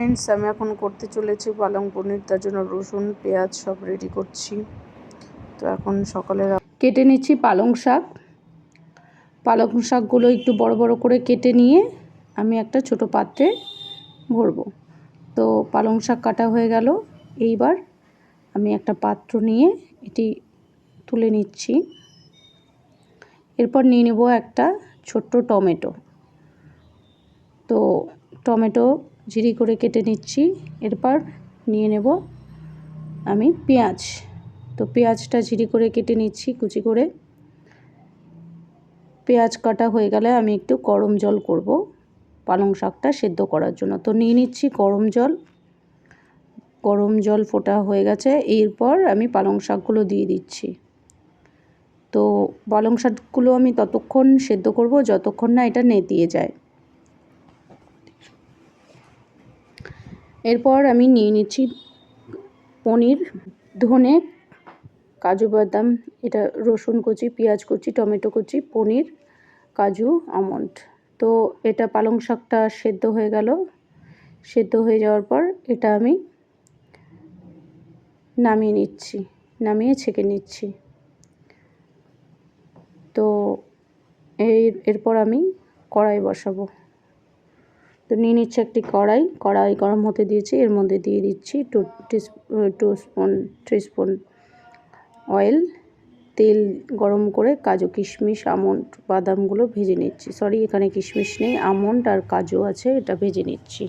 Friends, আমি এখন করতে চলেছি পালং পনির। তার জন্য রসুন পেঁয়াজ সব রেডি করছি। তো এখন সকালে কেটে নিচ্ছি পালং শাকগুলো একটু বড় বড় করে কেটে নিয়ে আমি একটা ছোট পাত্রে ভরবো। তো পালং শাক কাটা হয়ে গেল। এইবার আমি একটা পাত্র নিয়ে এটি তুলে নিচ্ছি। এরপর নিয়ে নেব একটা ছোট্ট টমেটো। তো টমেটো ঝিরি করে কেটে নিচ্ছি। এরপর নিয়ে নেব আমি পেঁয়াজ। তো পেঁয়াজটা ঝিরি করে কেটে নিচ্ছি কুচি করে। পেঁয়াজ কাটা হয়ে গেলে আমি একটু গরম জল করব পালং শাকটা সেদ্ধ করার জন্য। তো নিয়ে নিচ্ছি গরম জল ফোটা হয়ে গেছে। এরপর আমি পালং শাকগুলো দিয়ে দিচ্ছি। তো পালং শাকগুলো আমি ততক্ষণ সেদ্ধ করব যতক্ষণ না এটা নেতিয়ে যায়। এরপর আমি নিয়ে নিচ্ছি পনির, ধনে, কাজু বাদাম, এটা রসুন কুচি, পেঁয়াজ কুচি, টমেটো কুচি, পনির, কাজু, আমন্ড। তো এটা পালং শাকটা সেদ্ধ হয়ে গেল। সেদ্ধ হয়ে যাওয়ার পর এটা আমি নামিয়ে ছেঁকে নিচ্ছি। তো এরপর আমি কড়াই বসাবো। তো নিয়ে নিচ্ছি একটি কড়াই গরম হতে দিয়েছি। এর মধ্যে দিয়ে দিচ্ছি টু স্পুন অয়েল। তেল গরম করে কাজু, কিশমিশ, আমন্ড, বাদামগুলো ভেজে নিচ্ছি। এখানে কিশমিশ নেই, আমন্ড আর কাজু আছে, এটা ভেজে নিচ্ছি।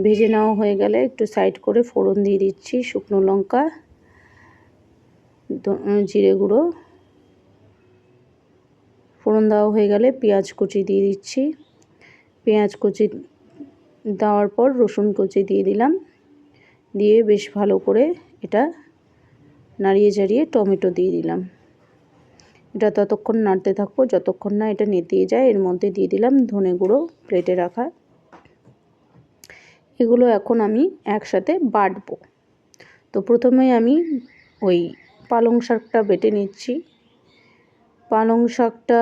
ভেজে নেওয়া হয়ে গেলে একটু সাইড করে ফোড়ন দিয়ে দিচ্ছি, শুকনো লঙ্কা, জিরে গুঁড়ো। ফোড়ন দেওয়া হয়ে গেলে পেঁয়াজ কুচি দিয়ে দিচ্ছি। পেঁয়াজ কুচি দেওয়ার পর রসুন কুচি দিয়ে দিলাম। দিয়ে বেশ ভালো করে এটা নাড়িয়ে চাড়িয়ে টমেটো দিয়ে দিলাম। এটা ততক্ষণ নাড়তে থাকবো যতক্ষণ না এটা নেতিয়ে যায়। এর মধ্যে দিয়ে দিলাম ধনে গুঁড়ো প্লেটে রাখা। এগুলো এখন আমি একসাথে বাটবো। তো প্রথমে আমি ওই পালং শাকটা বেটে নিচ্ছি। পালং শাকটা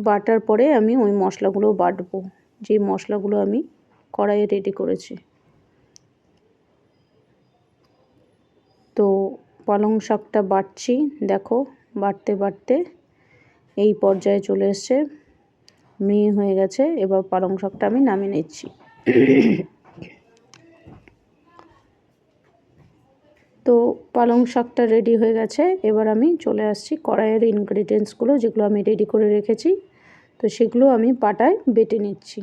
বাটার পরে আমি ওই মশলাগুলো বাটবো, যে মশলাগুলো আমি কড়াইয়ে রেডি করেছি। তো পালং শাকটা বাটছি, দেখো বাটতে বাটতে এই পর্যায়ে চলে এসছে, মিহি হয়ে গেছে। এবার পালং শাকটা আমি নামিয়ে নিচ্ছি। তো পালং শাকটা রেডি হয়ে গেছে। এবার আমি চলে আসছি কড়াইয়ের ইনগ্রিডিয়েন্টসগুলো যেগুলো আমি রেডি করে রেখেছি। তো সেগুলো আমি পাটায় বেটে নিচ্ছি।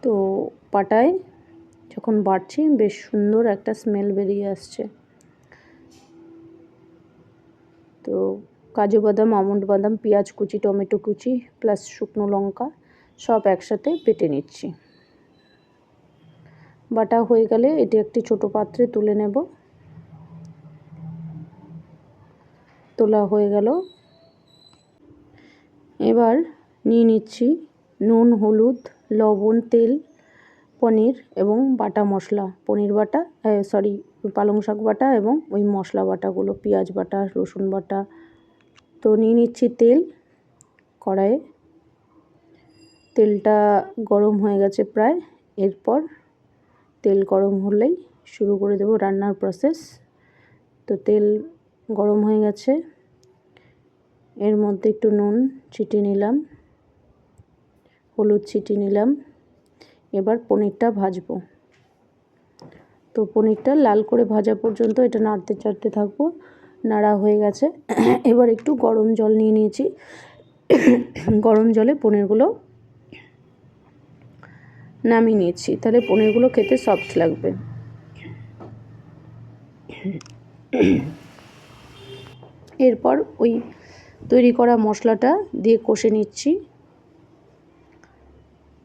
তো পাটায় যখন বাটছি বেশ সুন্দর একটা স্মেল বেরিয়ে আসছে। তো কাজু বাদাম, আমন্ড বাদাম, পেঁয়াজ কুচি, টমেটো কুচি প্লাস শুকনো লঙ্কা সব একসাথে বেটে নিচ্ছি। বাটা হয়ে গেলে এটি একটি ছোট পাত্রে তুলে নেব। তোলা হয়ে গেল। এবার নিয়ে নিচ্ছি নুন, হলুদ, লবণ, তেল, পনির এবং বাটা মশলা, পালং শাক বাটা এবং ওই মশলা বাটাগুলো, পেঁয়াজ বাটা, রসুন বাটা। তো নিয়ে নিচ্ছি তেল কড়াইয়ে। তেলটা গরম হয়ে গেছে প্রায়। এরপর তেল গরম হলেই শুরু করে দেব রান্নার প্রসেস। তো তেল গরম হয়ে গেছে, এর মধ্যে একটু নুন ছিটিয়ে নিলাম, হলুদ ছিটিয়ে নিলাম। এবার পনিরটা ভাজবো। তো পনিরটা লাল করে ভাজা পর্যন্ত এটা নাড়তে চাড়তে থাকবো। নাড়া হয়ে গেছে। এবার একটু গরম জল নিয়ে নিয়েছি। গরম জলে পনিরগুলো নামিয়ে নিয়েছি, তাহলে পনিরগুলো খেতে সফট লাগবে। এরপর ওই তৈরি করা মশলাটা দিয়ে কষে নিচ্ছি।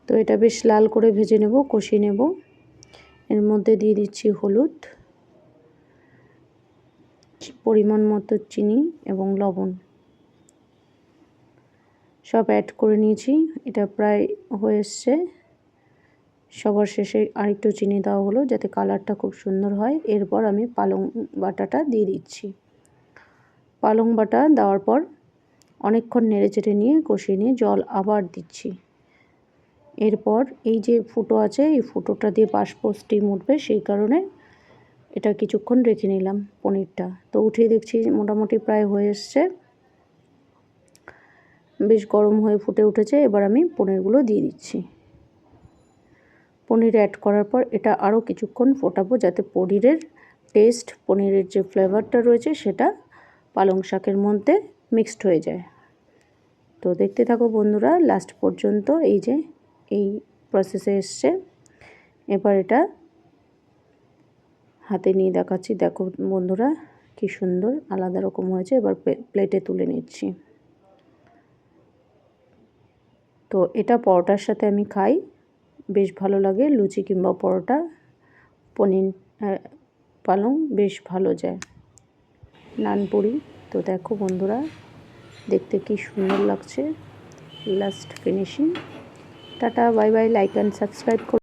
তো এটা বেশ লাল করে ভেজে নেব, কষিয়ে নেব। এর মধ্যে দিয়ে দিচ্ছি হলুদ, পরিমাণ মতো চিনি এবং লবণ সব অ্যাড করে নিয়েছি। এটা প্রায় হয়ে এসছে। সবার শেষে আরেকটু চিনি দেওয়া হলো যাতে কালারটা খুব সুন্দর হয়। এরপর আমি পালং বাটাটা দিয়ে দিচ্ছি। পালং বাটা দেওয়ার পর অনেকক্ষণ নেড়েচেড়ে নিয়ে কষিয়ে নিয়ে জল আবার দিচ্ছি। এরপর এই যে ফুটো আছে এই ফুটোটা দিয়ে বাষ্প স্টিম উঠবে, সেই কারণে এটা কিছুক্ষণ রেখে নিলাম পনিরটা। তো উঠিয়ে দেখছি মোটামুটি প্রায় হয়ে এসছে, বেশ গরম হয়ে ফুটে উঠেছে। এবার আমি পনিরগুলো দিয়ে দিচ্ছি। পনির অ্যাড করার পর এটা আরও কিছুক্ষণ ফোটাবো, যাতে পনিরের টেস্ট, পনিরের যে ফ্লেভারটা রয়েছে সেটা পালং শাকের মধ্যে মিক্সড হয়ে যায়। তো দেখতে থাকো বন্ধুরা লাস্ট পর্যন্ত। এই যে এই প্রসেসে এসছে। এবার এটা হাতে নিয়ে দেখাচ্ছি, দেখো বন্ধুরা কি সুন্দর আলাদা রকম হয়েছে। এবার প্লেটে তুলে নিচ্ছি। তো এটা পরোটার সাথে আমি খাই, বেশ ভালো লাগে। লুচি কিংবা পরোটা পনির পালং বেশ ভালো যায়, নানপুরি। তো দেখো বন্ধুরা দেখতে কি সুন্দর লাগছে। Last finishing. Tata bye bye, like and subscribe করো।